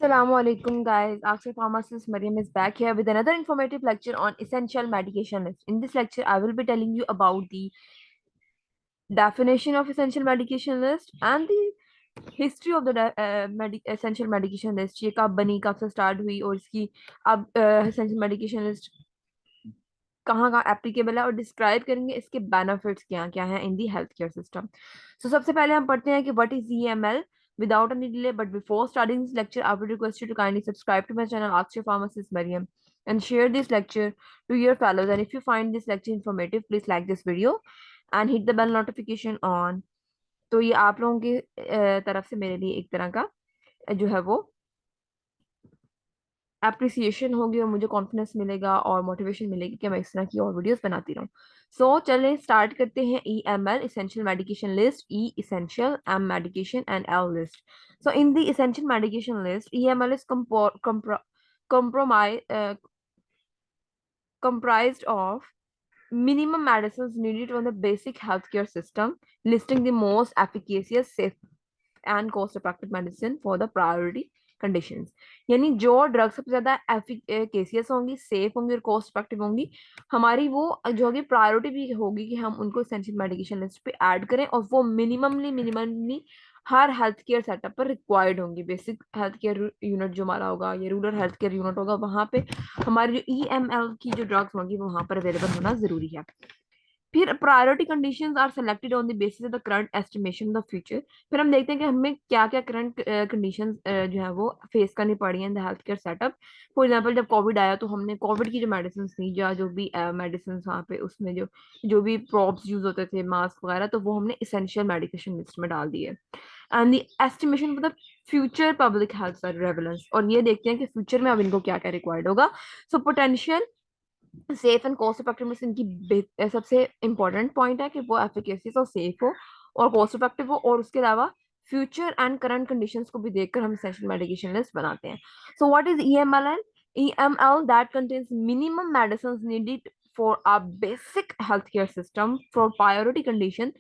Assalamualaikum guys, Akshay Pharmacist Mariam is back here with another informative lecture on essential medication list. In this lecture, I will be telling you about the definition of essential medication list and the history of the essential medication list. ये कब बनी, कब से start हुई और इसकी अब essential medication list कहाँ कहाँ एप्लीकेबल है और डिस्क्राइब करेंगे इसके बेनिफिट्स क्या क्या हैं इन दी हेल्थ केयर सिस्टम। सो सबसे पहले हम पढ़ते हैं कि what is EML without any delay. But before starting this lecture, I would request you to kindly subscribe to my channel, Akshay Pharmacist Mariam, and share this lecture to your fellows. And if you find this lecture informative, please like this video and hit the bell notification on. तो ये आप लोगों की तरफ से मेरे लिए एक तरह का जो है वो अप्रिसिएशन होगी और मुझे कॉन्फिडेंस मिलेगा और मोटिवेशन मिलेगी कि मैं इस तरह की और वीडियोस बनाती रहूं। सो चलें स्टार्ट करते हैं। E M L essential medication list, E essential, M medication and L list. So in the essential medication list, E M L is comprised of minimum medicines needed on the basic healthcare system, listing the most efficacious, safe and cost effective medicine for the priority conditions. यानी जो drug सबसे ज्यादा एफिकेसियस होंगी, safe होंगी और cost effective होंगी, हमारी वो जो होगी प्रायोरिटी भी होगी कि हम उनको एसेंशियल मेडिकेशन लिस्ट पे ऐड करें और वो मिनिममली हर हेल्थ केयर सेटअप पर रिक्वायर्ड होंगी। बेसिक हेल्थ केयर यूनिट जो हमारा होगा या रूरल हेल्थ केयर यूनिट होगा, वहां पे हमारी जो EML की जो ड्रग्स होंगी वो वहां पर अवेलेबल होना जरूरी है। फिर priority conditions are selected on the basis of the current estimation of future. फिर हम देखते हैं कि हमें क्या क्या करंट कंडीशंस जो है वो फेस करनी पड़ी है in the health care setup. For example, जब कोविड आया तो हमने कोविड की जो मेडिसिन थी या जो भी मेडिसिन वहाँ पे उसमें जो जो भी प्रॉप्स यूज होते थे, मास्क वगैरह, तो वो हमने इसेंशियल मेडिकेशन लिस्ट में डाल दिए। And the estimation for the future public health relevance, और ये देखते हैं कि फ्यूचर में अब इनको क्या क्या रिक्वायर्ड होगा। So potential safe and cost effectiveness इनकी सबसे इंपॉर्टेंट पॉइंट है कि वो एफिकेसी और सेफ हो और कॉस्ट इफेक्टिव हो, और उसके अलावा फ्यूचर एंड करंट कंडीशंस को भी देखकर हम एसेंशियल मेडिकेशन लिस्ट बनाते हैं। So what is EML? EML that contains minimum medicines needed for a basic healthcare system for priority condition।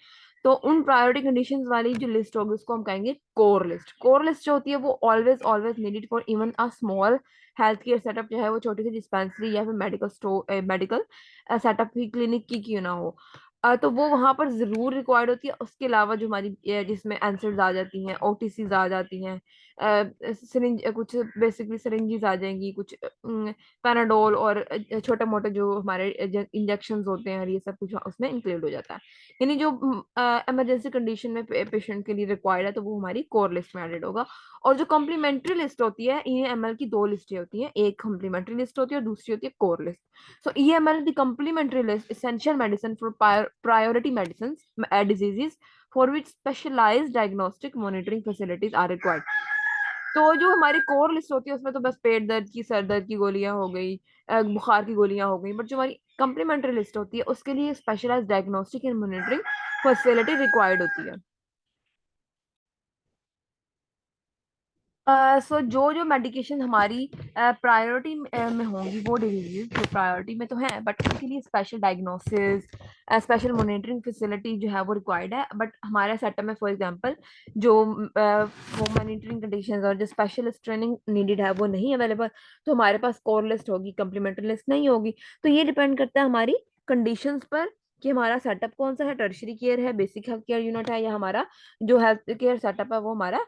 तो उन प्रायोरिटी कंडीशंस वाली जो लिस्ट होगी उसको हम कहेंगे कोर लिस्ट। कोर लिस्ट जो होती है वो always always needed for even a small health care setup, जो है वो छोटी सी डिस्पेंसरी या फिर मेडिकल स्टोर, मेडिकल सेटअप ही क्लिनिक की क्यों ना हो, तो वो वहां पर जरूर रिक्वायर्ड होती है। उसके अलावा जो हमारी जिसमें एंसर्स आ जाती हैं, ओटीसीज आ जाती हैं, सिरिंज, कुछ बेसिकली सिरिंजेस आ जाएंगी, कुछ पैराडोल और छोटे मोटे जो हमारे इंजेक्शन होते हैं, और ये सब कुछ उसमें इंक्लूड हो जाता है। यानी जो इमरजेंसी कंडीशन में पेशेंट के लिए रिक्वायर्ड है तो वो हमारी कोर लिस्ट में एडेड होगा। और जो कॉम्प्लीमेंट्री लिस्ट होती है, EML की दो लिस्टें होती हैं, एक कॉम्प्लीमेंट्री लिस्ट होती है और दूसरी होती है core list. So EML the complementary list essential medicine for priority medicines diseases for which specialized diagnostic monitoring facilities are required। तो जो हमारी कोर लिस्ट होती है उसमें तो बस पेट दर्द की, सर दर्द की गोलियां हो गई, बुखार की गोलियां हो गई, बट जो हमारी कॉम्प्लीमेंट्री लिस्ट होती है उसके लिए specialised diagnostic and monitoring facility required होती है। सो जो जो मेडिकेशन हमारी प्रायोरिटी में होंगी, वो डिजीजेज जो प्रायोरिटी में तो हैं बट उसके लिए special diagnosis, special monitoring facility जो है वो रिक्वायर्ड है। बट हमारे सेटअप में फॉर एग्जांपल जो वो मॉनिटरिंग कंडीशंस और जो स्पेशलिस्ट ट्रेनिंग नीडेड है वो नहीं अवेलेबल, तो हमारे पास कोर लिस्ट होगी, कंप्लीमेंट्री लिस्ट नहीं होगी। तो ये डिपेंड करता है हमारी कंडीशंस पर कि हमारा सेटअप कौन सा है, टर्शरी केयर है, बेसिक हेल्थ केयर यूनिट है, या हमारा जो हेल्थ केयर सेटअप है वो हमारा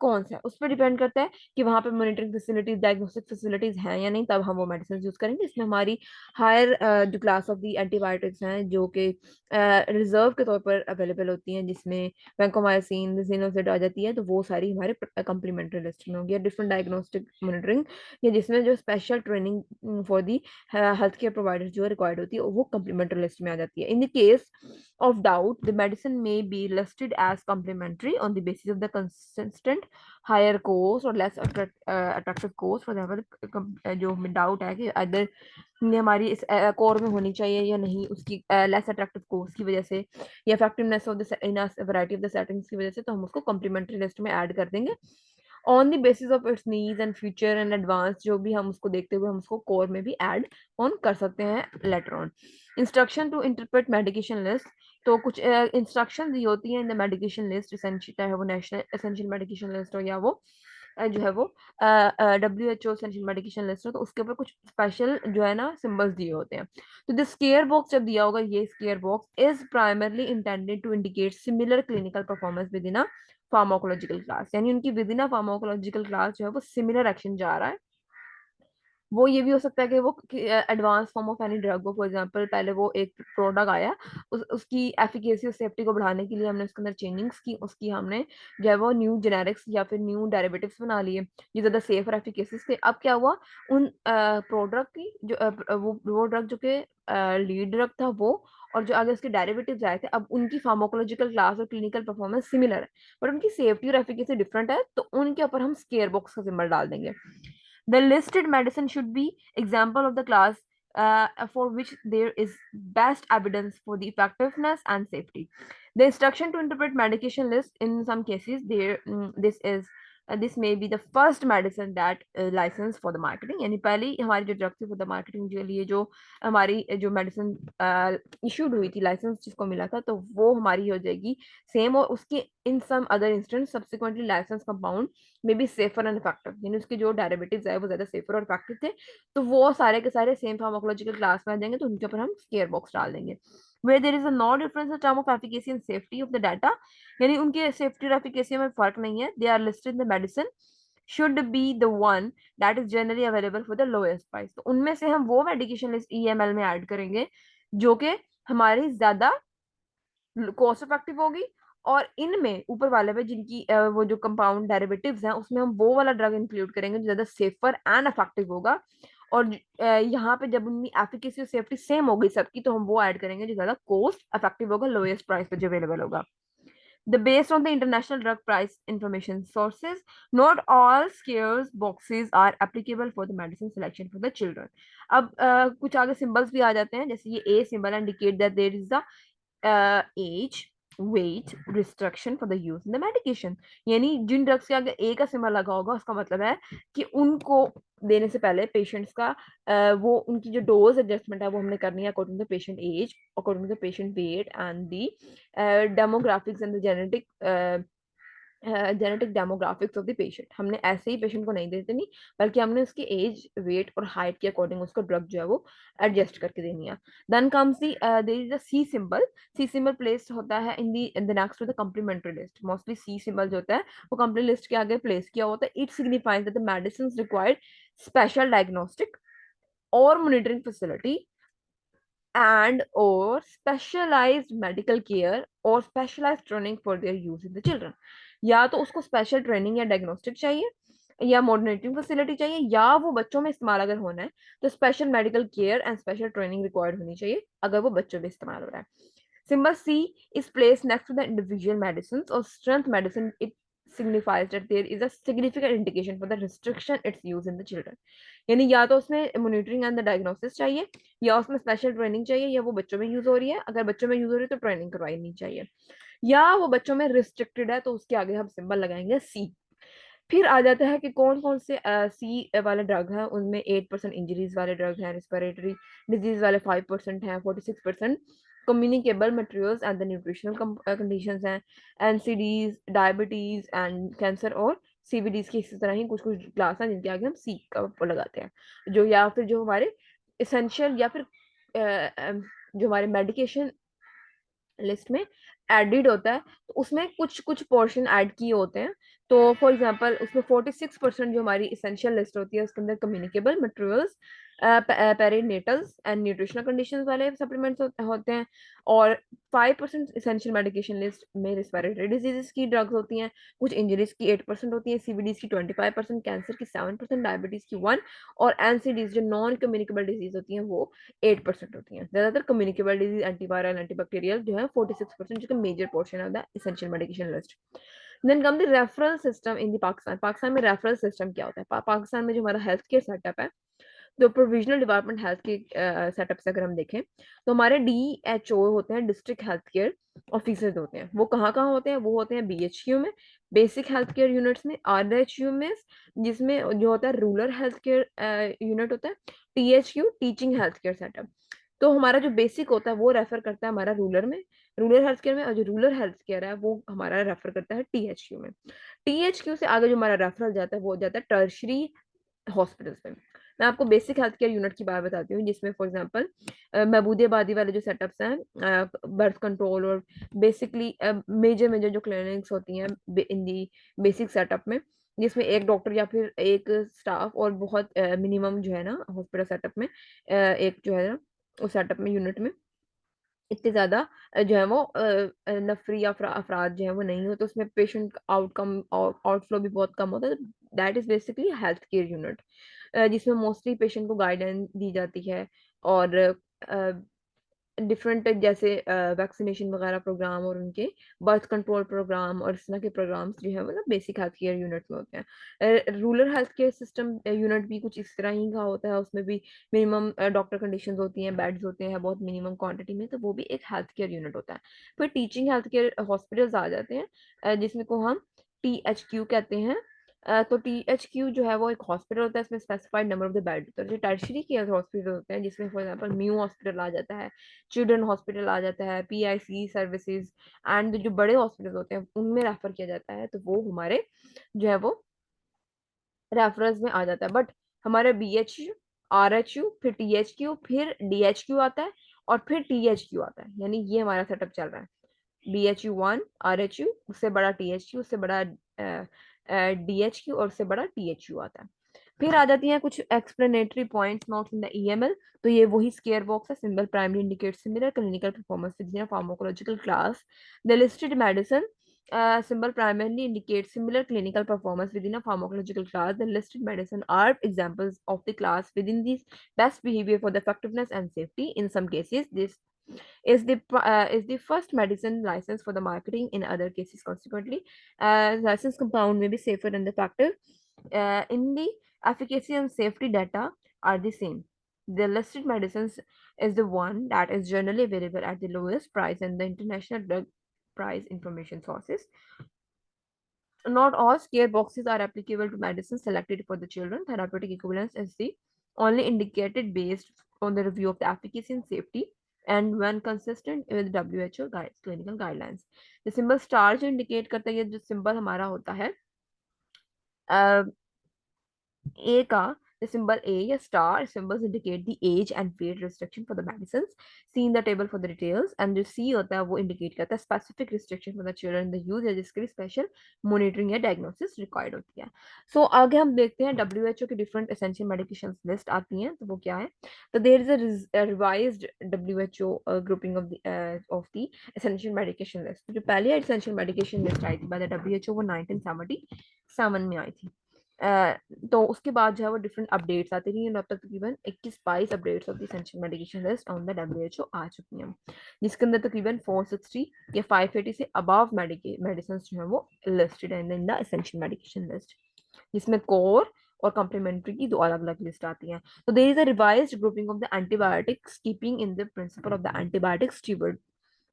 कौन सा है। उस पर डिपेंड करता है कि वहां पे मॉनिटरिंग फैसिलिटीज, डायग्नोस्टिक फैसिलिटीज हैं या नहीं, तब हम वो मेडिसिन यूज करेंगे। इसमें हमारी हायर जो क्लास ऑफ दी एंटीबायोटिक्स हैं जो कि रिजर्व के तौर पर अवेलेबल होती हैं, जिसमें वैंकोमाइसिन, लिसिनोसिड आ जाती है, तो वो सारी हमारे कंप्लीमेंट्री लिस्ट में होगी। डिफरेंट डायग्नोस्टिक मॉनिटरिंग या जिसमें जो special training for the health care provider जो रिक्वायर्ड होती है वो कंप्लीमेंट्री लिस्ट में आ जाती है। In the case of doubt, the medicine may be listed as complementary on the basis of the consistent higher cost or less attractive cost। For example, जो doubt है कि अदर हमारी इस कोर में होनी चाहिए या नहीं, उसकी लेस अट्रैक्टिव कोस्ट की वजह से या effectiveness of the in variety of the settings की वजह से, तो हम उसको कॉम्प्लीमेंट्री लिस्ट में ऐड कर देंगे on the basis of its needs and future and advance. जो भी हम उसको देखते हुए हम उसको कोर में भी ऐड ऑन कर सकते हैं later on. Instruction to interpret medication list, तो कुछ इंस्ट्रक्शन दी होती हैं इन द मेडिकेशन लिस्ट, चाहे वो नेशनल एसेंशियल मेडिकेशन लिस्ट हो या वो जो है वो WHO एसेंशियल मेडिकेशन लिस्ट है, तो उसके ऊपर कुछ स्पेशल जो है ना सिंबल्स दिए होते हैं। तो दिस स्केयर बॉक्स जब दिया होगा, ये square box is primarily intended to indicate similar clinical performance within a pharmacological class, यानी उनकी within a pharmacological class जो है वो सिमिलर एक्शन जा रहा है। वो ये भी हो सकता है कि वो advance form of any drug हो, फॉर एग्जांपल पहले वो एक प्रोडक्ट आया, उसकी एफिकेसी और सेफ्टी को बढ़ाने के लिए हमने उसके अंदर चेंजिंग्स की, उसकी हमने जो है वो न्यू जेनेरिक्स या फिर न्यू डेरिवेटिव्स बना लिए जो ज्यादा सेफ और एफिकेसियस थे। अब क्या हुआ, उन प्रोडक्ट की जो वो ड्रग जो कि लीड ड्रग था वो, और जो आगे उसके डेरिवेटिव्स आए थे, अब उनकी फार्माकोलॉजिकल क्लास और क्लिनिकल परफॉर्मेंस सिमिलर है, बट उनकी सेफ्टी और एफिकेसी डिफरेंट है, तो उनके ऊपर हम स्केयर बॉक्स का सिंबल डाल देंगे। The listed medicine should be example of the class for which there is best evidence for the effectiveness and safety. The instruction to interpret medication list in some cases, this may be the first medicine that license for the marketing, यानी पहली हमारी जो drug थी for the marketing के लिए जो हमारी जो मेडिसिन इशूड हुई थी, लाइसेंस जिसको मिला था, तो वो हमारी हो जाएगी सेम, और उसके in some other instance subsequently license compound में बी सेफर एंड इफेक्टिव, यानी उसके जो डेरिवेटिव्स है वो ज्यादा सेफर और इफेक्टिव थे, तो वो सारे के सारे सेम फार्माकोलॉजिकल क्लास में आ जाएंगे, तो उनके ऊपर हम स्केयर बॉक्स डाल देंगे। where there is a no difference in term of efficacy and safety of the data, यानी उनके सेफ्टी और एफिकेसी में फर्क नहीं है, they are listed in the medicine should be the one that is generally available for the lowest price, तो उनमें से हम वो मेडिकेशन लिस्ट EML में ऐड करेंगे जो कि हमारी ज्यादा कॉस्ट इफेक्टिव होगी, और इनमें ऊपर वाले पे जिनकी वो जो कंपाउंड डेरिवेटिव्स हैं उसमें हम वो वाला ड्रग इंक्लूड करेंगे जो ज्यादा सेफर एंड इफेक्टिव होगा, और यहाँ पे जब उनकी एफिकेसी और सेफ्टी सेम होगी सबकी, तो हम वो ऐड करेंगे जो ज्यादा कॉस्ट इफेक्टिव होगा, लोएस्ट प्राइस पे जो अवेलेबल होगा। The based on the international drug price information sources, not all scarce boxes are applicable for the medicine selection for the children. अब कुछ आगे सिंबल्स भी आ जाते हैं, जैसे ये A symbol indicate that there is the age weight restriction for the use in the medication, यानी जिन drugs के आगे ए का सिंबल लगा होगा उसका मतलब है कि उनको देने से पहले पेशेंट्स का वो उनकी जो डोज एडजस्टमेंट है वो हमने करनी है according to patient age, according to patient weight and the demographics and the genetic demographics of the patient. हमने ऐसे ही पेशेंट को नहीं दे देनी, बल्कि हमने उसकी एज वेट और हाइट के अकॉर्डिंग उसको ड्रग जो है वो एडजस्ट करके देनी है। Then comes the there is a C symbol. C symbol place होता है in the next to the complementary list. Mostly C symbol जो होता है वो कंप्लीट लिस्ट के आगे प्लेस किया होता है। It signifies that the medicine required special diagnostic और monitoring facility and or specialized medical care or specialized training for their use in the children। या तो उसको स्पेशल ट्रेनिंग या डायग्नोस्टिक चाहिए, या मॉनिटरिंग फैसिलिटी चाहिए, या वो बच्चों में इस्तेमाल अगर होना है तो special medical care and special training required होनी चाहिए अगर वो बच्चों में इस्तेमाल हो रहा है। Symbol C is placed next to the individual medicines or strength medicine. It signifies that there is a significant indication for the restriction its use in the children। यानी या तो उसमें मॉनिटरिंग एंड डायग्नोसिस चाहिए, या उसमें special training चाहिए, या वो बच्चों में यूज हो रही है, अगर बच्चों में यूज हो रही है तो ट्रेनिंग करवाई नहीं चाहिए, या वो बच्चों में रिस्ट्रिक्टेड है तो उसके आगे हम सिंबल लगाएंगे सी। फिर आ जाता है कि कौन कौन से सी वाले ड्रग हैं, उनमें 8% इंजरीज वाले ड्रग हैं, रिस्पिरेटरी डिजीज वाले 5% हैं, 46% communicable materials and the nutritional conditions हैं, एनसीडीज डायबिटीज एंड कैंसर और सीवीडीज की इसी तरह ही कुछ कुछ क्लास हैं जिनके आगे हम सी का वो लगाते हैं, जो या फिर जो हमारे इसेंशियल या फिर जो हमारे मेडिकेशन लिस्ट में एडिड होता है, तो उसमें कुछ कुछ पोर्शन ऐड किए होते हैं। तो फॉर एग्जांपल उसमें 46% जो हमारी इसेंशियल लिस्ट होती है उसके अंदर communicable materials, perinatals and nutritional conditions वाले सप्लीमेंट्स होते हैं, और 5% इसेंशियल मेडिकेशन लिस्ट में रिस्पिरेटरी डिजीजेस की ड्रग्स होती हैं, कुछ इंजरीज की 8% होती है, सीवीडीज की 25%, कैंसर की 7%, डायबिटीज की 1, और एनसीडीज जो नॉन कम्युनिकेबल डिजीज होती हैं वो 8% होती हैं। ज्यादातर कम्युनिकेबल डिजीज एंटीवायरल एंटीबैक्टीरियल जो है 46%, जो कि major portion of the essential medication list. Then come the referral system in the Pakistan. Pakistan में रेफरल सिस्टम क्या होता है? पाकिस्तान में जो हमारा हेल्थ केयर सेटअप है, तो प्रोविजनल डिपार्टमेंट हेल्थ के सेटअप से अगर हम देखें तो हमारे DHO होते हैं, डिस्ट्रिक्ट हेल्थ केयर ऑफिसर्स होते हैं। वो कहाँ कहाँ होते हैं? वो होते हैं BHQ में, बेसिक हेल्थ केयर यूनिट्स में, RHU में, जिसमें जो होता है रूरल हेल्थ केयर यूनिट होता है, THU teaching health care setup. तो हमारा जो बेसिक होता है वो रेफर करता है हमारा रूरल में, रूरल हेल्थ केयर में, और जो रूरल हेल्थ केयर है वो हमारा रेफर करता है THQ में। THQ से आगे जो हमारा रेफरल जाता है वो हो जाता है टर्शरी हॉस्पिटल्स में। मैं आपको बेसिक हेल्थ केयर यूनिट की बात बताती हूँ, जिसमें फॉर एग्जांपल महबूदिया आबादी वाले जो सेटअप्स हैं, बर्थ कंट्रोल और बेसिकली मेजर मेजर जो क्लिनिक्स होती हैं इन दी बेसिक सेटअप में, जिसमें एक डॉक्टर या फिर एक स्टाफ और बहुत मिनिमम जो है ना हॉस्पिटल सेटअप में एक जो है ना उस सेटअप में यूनिट में इतने ज्यादा जो है वो नफरी या अफराद जो है वो नहीं होते, उसमें पेशेंट आउटकम आउटफ्लो भी बहुत कम होता है। That is basically health care unit, जिसमें मोस्टली पेशेंट को गाइडेंस दी जाती है और डिफरेंट जैसे वैक्सीनेशन वगैरह प्रोग्राम और उनके बर्थ कंट्रोल प्रोग्राम और इस तरह के प्रोग्राम्स जो है वो ना बेसिक हेल्थ केयर यूनिट में होते हैं। Rural health care system unit भी कुछ इस तरह ही का होता है, उसमें भी मिनिमम डॉक्टर कंडीशंस होती हैं, बेड्स होते हैं बहुत मिनिमम क्वांटिटी में, तो वो भी एक हेल्थ केयर यूनिट होता है। फिर टीचिंग हेल्थ केयर हॉस्पिटल्स आ जाते हैं, जिसमें को हम THQ कहते हैं। तो THQ जो है वो एक हॉस्पिटल होता है, इसमें specified number of the bed होता है। जो टर्शरी केयर हॉस्पिटल होते हैं, जिसमें फॉर एग्जांपल म्यू हॉस्पिटल आ जाता है, चिल्ड्रन हॉस्पिटल आ जाता है, PIC सर्विसेज, एंड जो बड़े हॉस्पिटल होते हैं उनमें रेफर किया जाता है, तो वो हमारे जो है वो रेफरेंस में आ जाता है। बट हमारे BHU, RHU, फिर THQ, फिर DHQ आता है और फिर THQ आता है, यानी ये हमारा सेटअप चल रहा है। BHU1, RHU, उससे बड़ा THQ, उससे बड़ा DHQ और उससे बड़ा THU आता है। फिर आ जाती हैं कुछ explanatory points notes in the EML। तो ये वही स्केयर बॉक्स है, symbol primary indicate similar clinical performance with pharmacological class, the listed medicine symbol primarily indicates similar clinical performance within a pharmacological class. The listed medicine are examples of the class within the best behavior for the effectiveness and safety. In some cases, this is the first medicine license for the marketing. In other cases, consequently, license compound may be safer and effective. In the efficacy and safety data are the same. The listed medicines is the one that is generally available at the lowest price in the international drug price information sources. Not all scare boxes are applicable to medicines selected for the children. Therapeutic equivalence is the only indicated based on the review of the efficacy and safety and when consistent with WHO clinical guidelines. The symbol star जो indicate करता है, ये जो symbol हमारा होता है A का, the symbol A या star symbols indicate the age and weight restriction for the medicines. See in the table for the details. And जो C होता है वो indicate करता है specific restriction for the children in the use या जिसके लिए special monitoring या diagnosis required होती है. So आगे हम देखते हैं WHO की different essential medications list आती हैं, तो वो क्या है? तो there is a revised WHO grouping of the essential medication list. जो पहले essential medication list आई थी by the WHO वो 1977 में आई थी. तो उसके बाद जो है वो डिफरेंट अपडेट्स आती रही, अब तक तकरीबन 21-22 updates of the essential medication list on the WHO आ चुकी हैं, जिसके अंदर तकरीबन 460 या 580 से अबव मेडिसिन जो है वो लिस्टेड है in the essential medication list, जिसमें कोर और कॉम्प्लीमेंट्री की दो अलग अलग लिस्ट आती हैं. तो there is a revised grouping of the antibiotics keeping in the principle of the antibiotic steward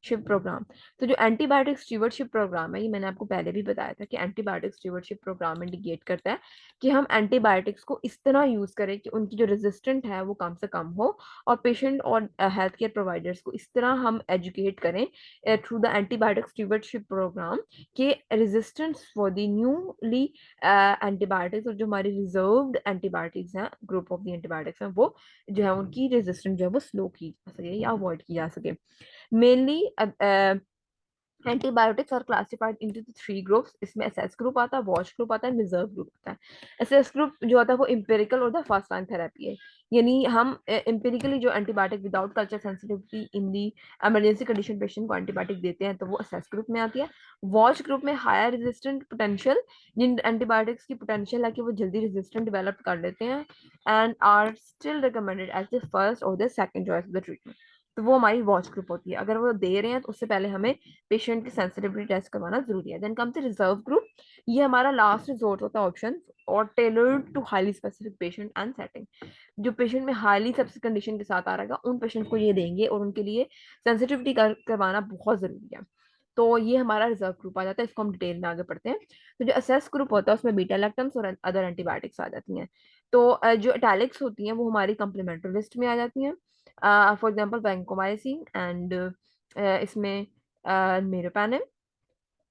ship programme. तो जो एंटीबायोटिक स्टीवर्डशिप प्रोग्राम है, ये मैंने आपको पहले भी बताया था कि एंटीबायोटिक स्टीवर्डशिप प्रोग्राम इंडिकेट करता है कि हम एंटीबायोटिक्स को इस तरह यूज करें कि उनकी जो रेजिस्टेंट है वो कम से कम हो, और पेशेंट और हेल्थ केयर प्रोवाइडर्स को इस तरह हम एजुकेट करें through the antibiotic stewardship program के resistance for the newly antibiotics, और जो हमारी रिजर्व्ड एंटीबायोटिक्स हैं, ग्रुप ऑफ द एंटीबायोटिक्स हैं, वो जो है उनकी रेजिस्टेंस जो है वो स्लो की जा सके या अवॉइड की जा सके. Mainly, antibiotics are classified into the 3 groups. इसमें एसएस ग्रुप आता है, वॉच ग्रुप आता है, रिजर्व ग्रुप आता है. एसएस ग्रुप जो आता है वो इंपेरिकल और द फर्स्ट लाइन थेरेपी है, यानी हम इंपेरिकली जो antibiotic without culture sensitivity in the emergency condition patient को एंटीबायोटिक देते हैं, तो वो एसएस ग्रुप में आती है. वॉच ग्रुप में हायर रेजिस्टेंट पोटेंशियल, जिन एंटीबायोटिक्स की पोटेंशियल है कि वो जल्दी रेजिस्टेंट डेवलप कर लेते हैं and are still recommended as the first और the second choice of the treatment, तो वो हमारी वॉच ग्रुप होती है. अगर वो दे रहे हैं तो उससे पहले हमें पेशेंट की सेंसिटिविटी टेस्ट करवाना जरूरी है. Then come to reserve group. ये हमारा लास्ट रिजोर्ट होता है ऑप्शन, और tailored to highly specific patient and setting. जो पेशेंट में हाईली स्पेसिफिक कंडीशन के साथ आ रहा है उन पेशेंट को ये देंगे, और उनके लिए सेंसिटिविटी करवाना बहुत जरूरी है. तो ये हमारा रिजर्व ग्रुप आ जाता है, इसको हम डिटेल में आगे पढ़ते हैं. तो जो असेस ग्रुप होता है उसमें बीटा लैक्टम्स और अदर एंटीबायोटिक्स आ जाती हैं. तो जो इटैलिक्स होती हैं वो हमारी कम्प्लीमेंट्री लिस्ट में आ जाती हैं. फॉर एग्जाम्पल वैंकोमाइसिन एंड इसमें मेरोपेnem,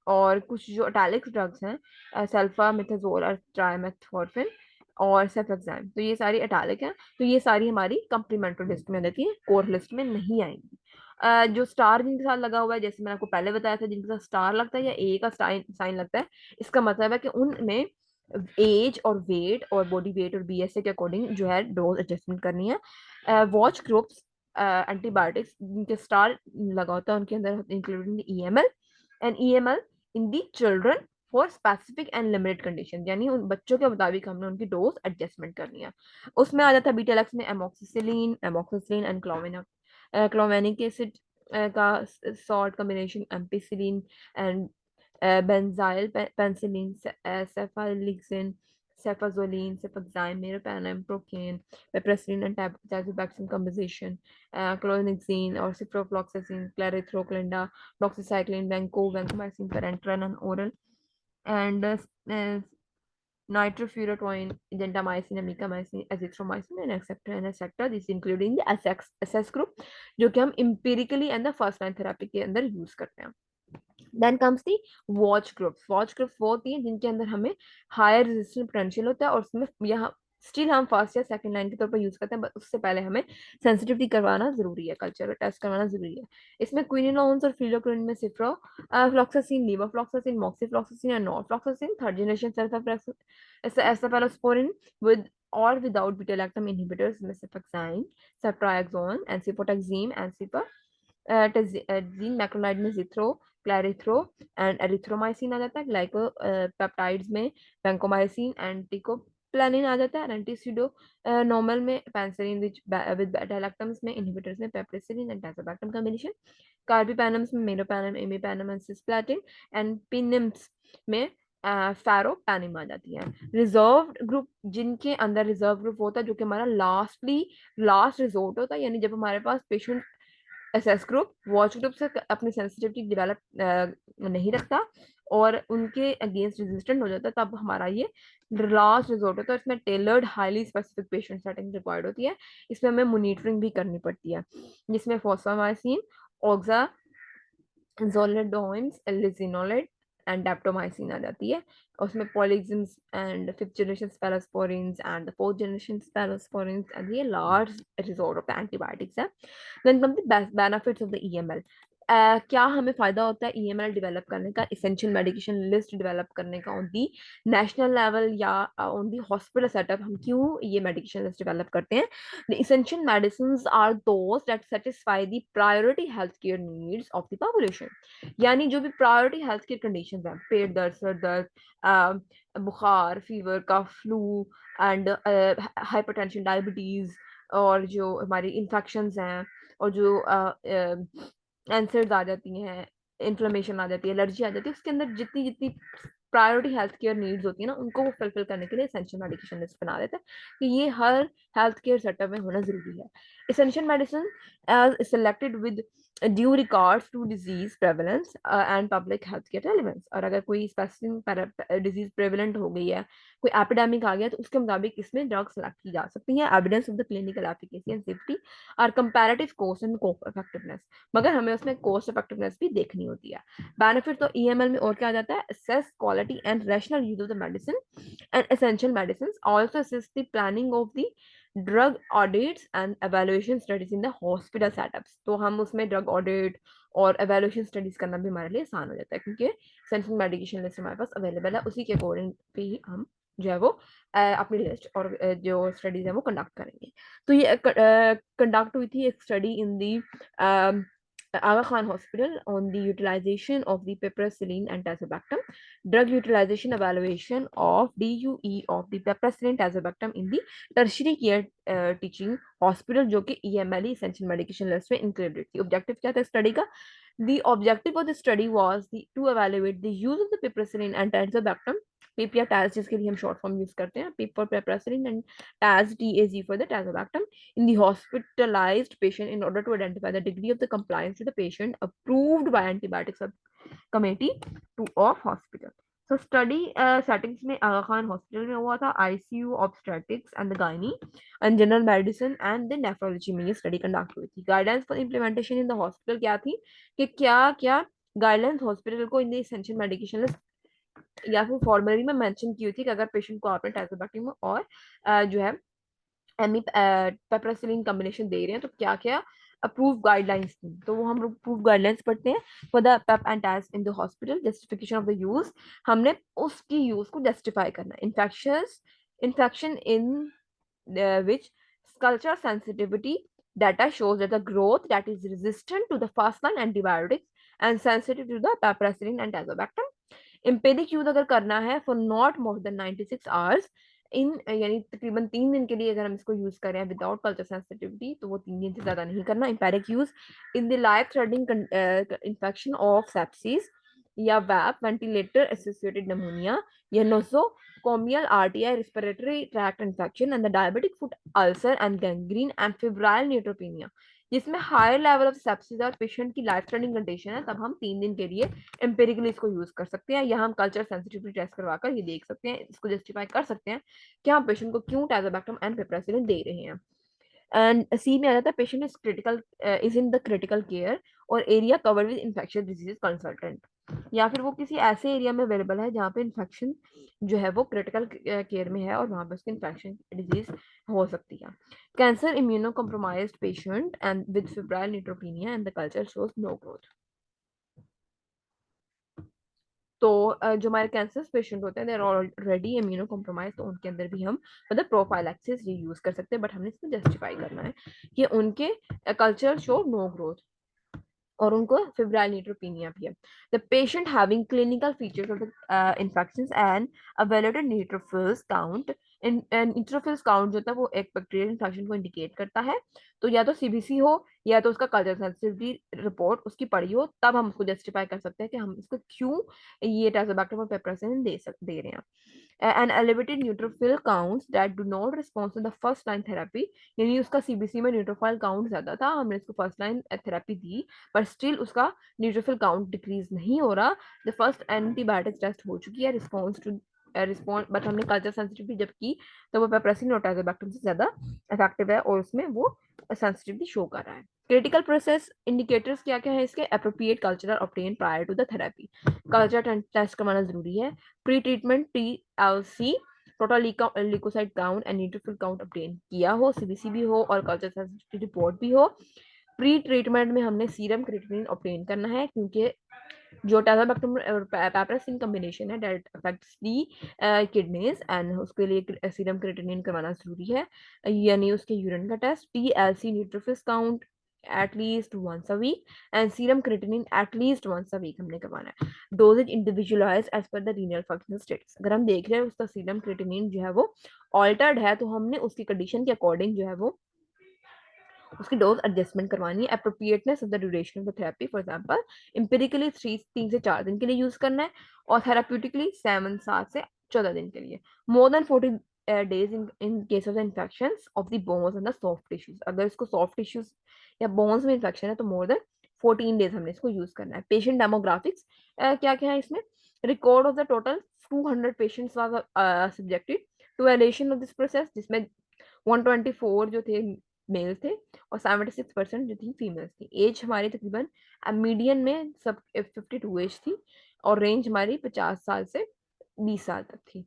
और कुछ जो अटैलिक ड्रग्स हैं, सल्फामेथाजोल और ट्राइमेथॉर्फिन और सेफेक्साम, तो ये सारी अटैलिक हैं। तो ये सारी हमारी कंप्लीमेंट्री लिस्ट में रहती है, कोर लिस्ट में नहीं आएंगी। जो स्टार जिनके साथ लगा हुआ है, जैसे मैंने आपको पहले बताया था, जिनके साथ स्टार लगता है या ए का साइन साइन लगता है, इसका मतलब है कि उनमें एज और वेट और बॉडी वेट और बीएसए के अकॉर्डिंग जो है डोज एडजस्टमेंट करनी है। वॉच ग्रुप्स एंटीबायोटिक्स जिनके स्टार लगा होता है उनके अंदर including EML and EML in the children for specific and limited condition, यानी उन बच्चों के मुताबिक हमने उनकी डोज एडजस्टमेंट करनी है। उसमें आ जाता है बीटालैक्स में एमोक्सिसिलिन एंड क्लोवेनिक एसिड का salt combination, ampicillin and benzyl penicillin, cephalixin, cefazolin, cefaxime, meropenem, procaine, piperacillin, and tazobactam combination, clonidine or ciprofloxacin, clarithroclinda, doxycycline, vancomycin, parenteral and oral, and nitrofurantoin, gentamicin, amikamycin, azithromycin, and etc. and etc. This including the SS group, जो कि हम empirically and the first line therapy के अंदर use करते हैं। Then comes the watch groups वो होती हैं जिनके अंदर हमें हायर रेजिस्टेंस पोटेंशियल होता है, और उसमें यहाँ स्टिल हम फर्स्ट या सेकंड लाइन के तौर पर यूज करते हैं, बट उससे पहले हमें सेंसिटिविटी करवाना जरूरी है, कल्चर टेस्ट करवाना जरूरी है। इसमें क्विनोलोन्स और फिलोक्विन में सिफ्रो फ्लॉक्सासिन, लीवोफ्लॉक्सासिन, मॉक्सीफ्लॉक्सासिन या norfloxacin, third generation cephalosporin with और विदाउट बीटा-लैक्टम इनहिबिटर्स में सेफेक्साइन, सेफ्ट्राक्सोन, एनसिपोटेक्सिम, जीन मैक्रोलाइड में जिथ्रो, क्लैरिथ्रो एंड एरिथ्रोमाइसिन आ जाता है। ग्लाइकोपेप्टाइड्स में वैंकोमाइसिन, एंटिकोप्लानिन आ जाता है। एंटीसीडो नॉर्मल में पेंसिलिन विद बेटा-लैक्टम्स में इनहिबिटर्स में पेप्रिसिलिन एंड टाइजोबैक्टम कॉम्बिनेशन। कार्बिपेनम्स में मेरोपेनम, इमीपेनम एंड सिस्प्लैटिन, एंड पिनिम्स में फेरोपेनिम आ जाती है। रिजर्व ग्रुप, जिनके अंदर रिजर्व ग्रुप होता है जो कि हमारा लास्ट रिजोर्ट होता है, यानी जब हमारे पास patient access group watch group से अपनी सेंसिटिविटी डेवलप नहीं रखता और उनके अगेंस्ट रेजिस्टेंट हो जाता है, तब हमारा ये लास्ट रिजोर्ट होता है। इसमें tailored highly specific patient setting required होती है। इसमें हमें मॉनिटरिंग भी करनी पड़ती है, जिसमें फॉस्फामाइसिन, ऑक्सा जोलेडोइम्स, लिजिनोलेड एंड डेप्टोमाइसिन आ जाती है। उसमें polymyxins and fifth generation cephalosporins and the fourth generation cephalosporins and ये large resort of the antibiotics है। Then come the benefits of the EML. क्या हमें फायदा होता है ईएमएल डेवलप करने का, इसेंशियल मेडिकेशन लिस्ट डेवलप करने का ऑन दी नेशनल लेवल या ऑन दी हॉस्पिटल सेटअप? हम क्यों ये मेडिकेशन लिस्ट डेवलप करते हैं? The essential medicines are those that satisfy the priority healthcare needs of the population. यानी जो भी प्रायोरिटी हेल्थ केयर कंडीशन है, पेट दर्द, सर दर्द, बुखार, fever, cough, flu and hypertension, diabetes, और जो हमारी इन्फेक्शंस हैं, और जो कैंसर्स आ जाती हैं, इन्फ्लेमेशन आ जाती है, एलर्जी आ जाती है, उसके अंदर जितनी जितनी प्रायोरिटी हेल्थ केयर नीड्स होती है ना, उनको वो फुलफिल करने के लिए एसेंशियल मेडिकेशन लिस्ट बना देता है कि ये हर हेल्थ केयर सेटअप में होना जरूरी है। Essential medicine as selected with due regards to disease prevalence and public health care relevance. और अगर कोई स्पेसिफिक डिजीज प्रेवलेंट हो गई है, कोई एपिडेमिक आ गया, तो उसके मुताबिक इसमें ड्रग सेलेक्ट की जा सकती है। Evidence of the clinical efficacy and safety और कंपैरेटिव कॉस्ट एंड इफेक्टिवनेस, मगर हमें उसमें कॉस्ट इफेक्टिवनेस भी देखनी होती है। बेनिफिट तो ईएमएल में और क्या आ जाता है? Assess quality and rational use of the medicine and essential medicine, also assist the planning of the drug audits and evaluation studies in the hospital setups. तो हम उसमें ड्रग ऑडिट और एवेल्युएशन स्टडीज करना भी हमारे लिए आसान हो जाता है, क्योंकि सेंट्रल मेडिकेशन लिस्ट हमारे पास अवेलेबल है, उसी के अकॉर्डिंग पे ही हम जो है वो अपनी लिस्ट और जो स्टडीज है वो कंडक्ट करेंगे। तो ये कंडक्ट हुई थी एक study in the Aga Khan Hospital on the utilization of the piperacillin and tazobactam, drug utilization evaluation of DUE of the piperacillin tazobactam in the tertiary care teaching hospital, जो कि EML essential medication list में included थी। Objective क्या था study का? The objective of the study was to evaluate the use of the piperacillin and tazobactam, PIP या TAZ जिसके लिए हम short form use करते हैं, PIP for piperacillin and TAZ TAZ for the tazobactam, in the hospitalized patient in order to identify the degree of the compliance to the patient approved by antibiotic subcommittee to of hospital. So study settings में आगा Khan hospital में हुआ था, ICU, obstetrics and the gynae and general medicine and the nephrology में ये study conduct हुई थी। Guidance for implementation in the hospital क्या थी कि क्या क्या गाइडलाइंस हॉस्पिटल को इन द एसेंशियल मेडिकेशन लिस्ट या फिर फॉर्मली में मेंशन की हुई थी कि अगर पेशेंट को आपने टाइजोबैक्टीरियम और जो है एमी पेपरासिलिन कॉम्बिनेशन दे रहे हैं तो क्या क्या अप्रूव गाइडलाइंस थी, तो वो हम लोग अप्रूव गाइडलाइंस पढ़ते हैं for the PEP and test in the hospital, justification of the use, हमने उसकी यूज को जस्टिफाई करना है। Infection in which culture sensitivity data shows that the growth that is resistant to the first line antibiotics and sensitive to the piperacillin and tazobactam। Empiric use अगर करना है for not more than 96 hours in, यानी तकरीबन 3 दिन के लिए अगर हम इसको यूज करें विदाउट कल्चर सेंसिटिविटी, तो वो 3 दिन से ज्यादा नहीं करना। Empiric use in the life threatening infection of sepsis या वैप, वेंटिलेटर एसोसिएटेड निमोनिया या nosocomial RTI respiratory tract infection and the diabetic foot ulcer and gangrene and febrile neutropenia, जिसमें हायर लेवल ऑफ सेप्सिस और patient की life threatening condition है, तब हम 3 दिन के लिए एम्पेरिकली इसको यूज कर सकते हैं, या हम कल्चर सेंसिटिविटी टेस्ट करवाकर ये देख सकते हैं, इसको जस्टिफाई कर सकते हैं कि हम पेशेंट को क्यों टाइजोबैक्टम एंड पिपरासिलिन दे रहे हैं। एंड सी में आ जाता है patient is critical, is in the critical care और area covered with infectious disease consultant, या फिर वो किसी ऐसे एरिया में अवेलेबल है जहाँ पे इन्फेक्शन जो है वो क्रिटिकल केयर में है और वहाँ पे उसकी इन्फेक्शन डिजीज हो सकती है। Cancer immunocompromised patient and with febrile neutropenia and the culture shows no growth. तो जो हमारे कैंसर पेशेंट होते हैं, they are already immunocompromise, तो उनके अंदर भी हम मतलब प्रोफाइलैक्सिस ये यूज कर सकते हैं, बट हमने इसको जस्टिफाई करना है कि उनके कल्चर शो नो ग्रोथ और उनको फिब्राइल न्यूट्रोपेनिया भी है। The patient having clinical features of the infections and elevated neutrophils count, neutrophils count जो होता है वो एक बैक्टीरियल इन्फेक्शन को इंडिकेट करता है, तो या तो सीबीसी हो या तो उसका कल्चर सेंसिटिविटी रिपोर्ट उसकी पड़ी हो, तब हम उसको जस्टिफाई कर सकते हैं कि हम इसको क्यों ये टाइजोबैक्टर और पेपरासिन दे रहे हैं। And elevated neutrophil counts that do not respond to the first line therapy, यानी उसका सीबीसी में न्यूट्रोफाइल काउंट ज्यादा था, हमने इसको फर्स्ट लाइन थेरेपी दी पर स्टिल उसका न्यूट्रोफिल काउंट डिक्रीज नहीं हो रहा, द फर्स्ट एंटीबायोटिक टेस्ट हो चुकी है, रिस्पॉन्स टू रिस्पॉन्स, बट हमने कल्चर सेंसिटिविटी जब की तो वो पेप्रासिन और टाइजोबैक्टम से ज्यादा इफेक्टिव है और उसमें वो सेंसिटिविटी शो कर रहा है। क्रिटिकल प्रोसेस इंडिकेटर्स क्या क्या है इसके, appropriate cultural obtain prior to the therapy, culture test करवाना जरूरी है। Pre treatment TLC total leukocyte count and neutrophil count obtain किया हो, सीबीसी भी हो और कल्चर सेंसिटिविटी रिपोर्ट भी हो। प्री ट्रीटमेंट में हमने सीरम क्रिएटिनिन ऑब्टेन करना है, क्योंकि जो टाइजोबैक्टम और पेपरासिन कॉम्बिनेशन है that affects the kidneys and उसके लिए सीरम क्रिएटिनिन करवाना जरूरी है, यानी उसके यूरिन का test. TLC neutrophils count at least once a week and serum creatinine at least once a week हमने करवाना है। Doses individualise as per the renal functional status, अगर हम देख रहे हैं उसका सीरम क्रिएटिनिन जो है वो ऑल्टर्ड है तो हमने उसकी कंडीशन के अकॉर्डिंग जो है वो उसकी डोज एडजस्टमेंट करवानी है। Appropriateness of the duration of the therapy, for example empirically 3 से 4 दिन के लिए यूज करना है और थेराप्यूटिकली 7 से 14 दिन के लिए। More than 40 days in case of the infections of the bones and the soft tissues, अगर इसको सॉफ्ट टिश्यूज या बोन्स में इन्फेक्शन है तो मोर देन 14 days हमने इसको यूज करना है। पेशेंट डेमोग्राफिक्स क्या क्या है इसमें, record of the total 200 patients was subjected to elation of this process, जिसमें 124 जो थे मेल थे और 76% जो थी फीमेल्स थी। एज हमारी तकरीबन मीडियन में सब 52 एज थी और रेंज हमारी 50 साल से 20 साल तक थी।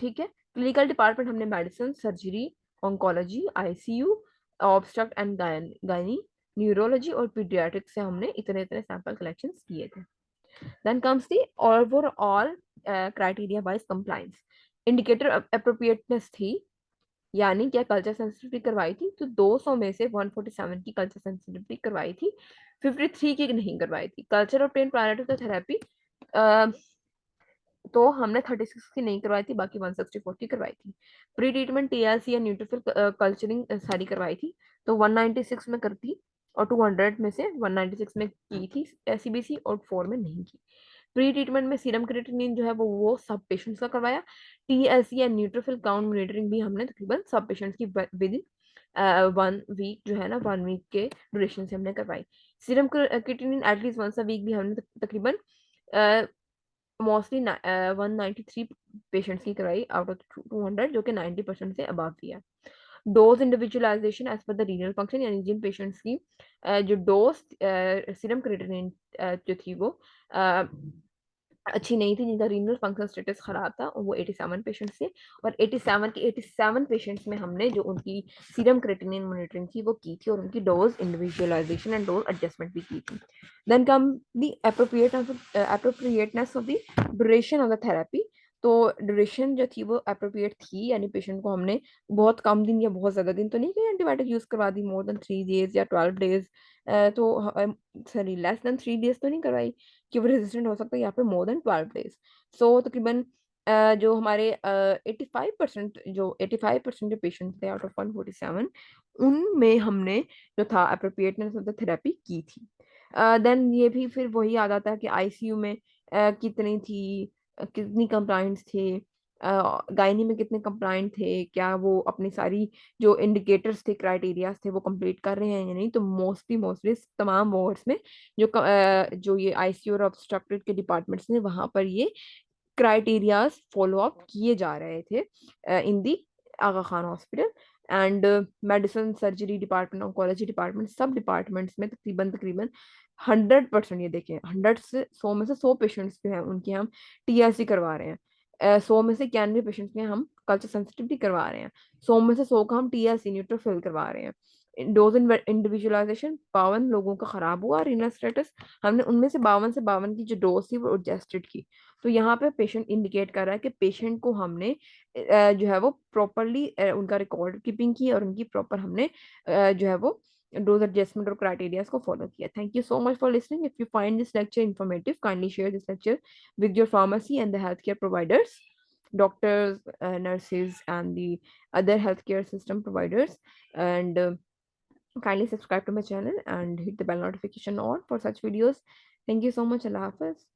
ठीक है, क्लिनिकल डिपार्टमेंट हमने medicine, surgery, oncology, ICU, obstruct and gynae, neurology और पीडियाट्रिक से हमने इतने इतने सैंपल कलेक्शन किए थे। Then comes the overall criteria wise compliance. Indicator appropriateness थी, यानी क्या कल्चर सेंसिटिविटी करवाई थी, तो 200 में से 147 की कल्चर सेंसिटिविटी करवाई थी, 53 की नहीं करवाई थी। Culture obtain prior to the therapy, तो हमने 36 की नहीं करवाई थी, बाकी 164 की करवाई थी। प्री ट्रीटमेंट TLC या न्यूट्रोफिल कल्चरिंग सारी करवाई थी, तो 196 में करती और 200 में से 196 में की थी CBC और 4 में नहीं की। प्री ट्रीटमेंट में सीरम क्रिएटिनिन जो है वो सब पेशेंट्स का करवाया। TLC या न्यूट्रोफिल काउंट मॉनिटरिंग भी हमने तकरीबन सब पेशेंट्स की विद इन 1 वीक जो है ना 1 वीक के ड्यूरेशन से हमने करवाई। Serum creatinine at least once a week भी हमने तकरीबन मोस्टली 193 पेशेंट्स की करवाई आउट ऑफ 200, जो कि 90% से अबव भी है। Dose individualisation as per the renal function, यानी जिन पेशेंट्स की जो डोज सीरम क्रिएटिनिन जो थी वो अच्छी नहीं थी, जिनका रीनल फंक्शन स्टेटस खराब था, वो 87 पेशेंट्स थे। और 87 पेशेंट्स में हमने जो उनकी सीरम क्रिएटिनिन मॉनिटरिंग थी वो की थी, और उनकी dose individualisation and dose adjustment भी की थी। Then come the appropriateness of the duration of the therapy. तो ड्यूरेशन जो थी वो अप्रोप्रिएट थी, यानी पेशेंट को हमने बहुत कम दिन या बहुत ज्यादा दिन तो नहीं कि एंटीबायोटिक यूज करवा दी, मोर देन 3 days या 12 days, तो सॉरी लेस देन 3 days तो नहीं करवाई कि वो रेजिस्टेंट हो सकता है यहाँ पे मोर देन 12 days। सो तकरीबन जो हमारे 85% जो पेशेंट थे आउट ऑफ 147, उनमें हमने जो था अप्रोप्रिएटनेस ऑफ द थेरेपी की थी। देन ये भी फिर वही याद आता है कि आईसीयू में कितनी थी, कितनी कंप्लाइंट्स थे, गायनी में कितने कंप्लाइंट थे, क्या वो अपनी सारी जो इंडिकेटर्स थे, क्राइटेरियाज थे, वो कंप्लीट कर रहे हैं या नहीं। तो मोस्टली मोस्टली तमाम वार्ड्स में जो ये आईसीयू और ऑब्स्ट्रक्टिव के डिपार्टमेंट्स ने, वहां पर ये क्राइटेरियाज फॉलो अप किए जा रहे थे in the Aga Khan hospital. And medicine, surgery department, oncology department, सब डिपार्टमेंट्स में तकरीबन तकरीबन 100%, ये देखें 100 से 100 में से 100 पेशेंट्स जो हैं उनकी हम टीएससी करवा रहे हैं, 100 में से 91 पेशेंट्स में हम कल्चर सेंसिटिविटी करवा रहे हैं, 100 में से 100 का हम टीएससी न्यूट्रोफिल करवा रहे हैं। डोज इंडिविजुअलाइजेशन 52 लोगों का खराब हुआ रीनल स्टेटस, हमने उनमें से 52 की जो डोज थी वो एडजस्टेड की। तो यहाँ पे पेशेंट इंडिकेट कर रहा है कि पेशेंट को हमने जो है वो प्रॉपरली उनका रिकॉर्ड कीपिंग की, और उनकी प्रॉपर हमने जो है वो डोज एडजस्टमेंट और क्राइटेरियाज को फॉलो किया। Thank you so much for listening. If you find this lecture informative, kindly share this lecture with your pharmacy and the healthcare providers, doctors, nurses, and the other healthcare system providers. And kindly subscribe to my channel and hit the bell notification on for such videos. Thank you so much. Allah Hafiz.